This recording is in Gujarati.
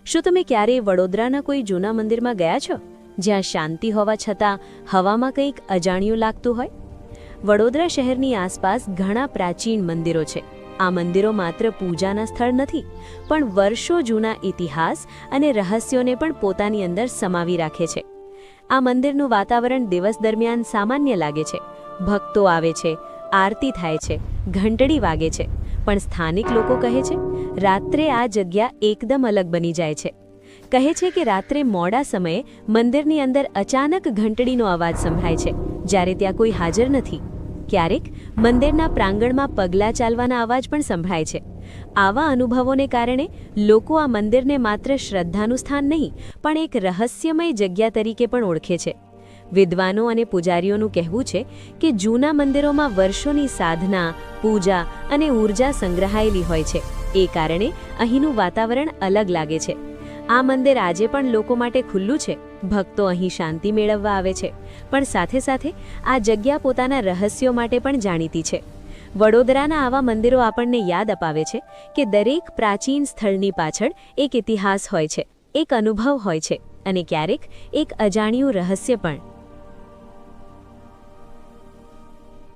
શું તમે ક્યારેય વડોદરાના કોઈ જૂના મંદિરમાં ગયા છો જ્યાં શાંતિ હોવા છતાં હવામાં કંઈક અજાણ્યું લાગતું હોય? વડોદરા શહેરની આસપાસ ઘણા પ્રાચીન મંદિરો છે. આ મંદિરો માત્ર પૂજાના સ્થળ નથી, પણ વર્ષો જૂના ઇતિહાસ અને રહસ્યોને પણ પોતાની અંદર સમાવી રાખે છે. આ મંદિરનું વાતાવરણ દિવસ દરમિયાન સામાન્ય લાગે છે. ભક્તો આવે છે, આરતી થાય છે, ઘંટડી વાગે છે, પણ સ્થાનિક લોકો કહે છે રાત્રે આ જગ્યા એકદમ અલગ બની જાય છે. કહે છે કે રાત્રે મોડા સમયે મંદિરની અંદર અચાનક ઘંટડીનો અવાજ સંભળાય છે, જ્યારે ત્યાં કોઈ હાજર નથી. ક્યારેક મંદિરના પ્રાંગણમાં પગલાં ચાલવાના અવાજ પણ સંભળાય છે. આવા અનુભવોને કારણે લોકો આ મંદિરને માત્ર શ્રદ્ધાનું સ્થાન નહીં, પણ એક રહસ્યમય જગ્યા તરીકે પણ ઓળખે છે. વિદ્વાનો અને પૂજારીઓનું કહેવું છે કે જૂના મંદિરોમાં વર્ષોની સાધના, પૂજા અને ઊર્જા સંગ્રહાયેલી હોય છે. એ કારણે અહીંનું વાતાવરણ અલગ લાગે છે. આ મંદિર આજે પણ લોકો માટે ખુલ્લું છે. ભક્તો અહીં શાંતિ મેળવવા આવે છે, પણ સાથે સાથે આ જગ્યા પોતાના રહસ્યો માટે પણ જાણીતી છે. વડોદરાના આવા મંદિરો આપણને યાદ અપાવે છે કે દરેક પ્રાચીન સ્થળની પાછળ એક ઇતિહાસ હોય છે, એક અનુભવ હોય છે અને ક્યારેક એક અજાણ્યું રહસ્ય પણ.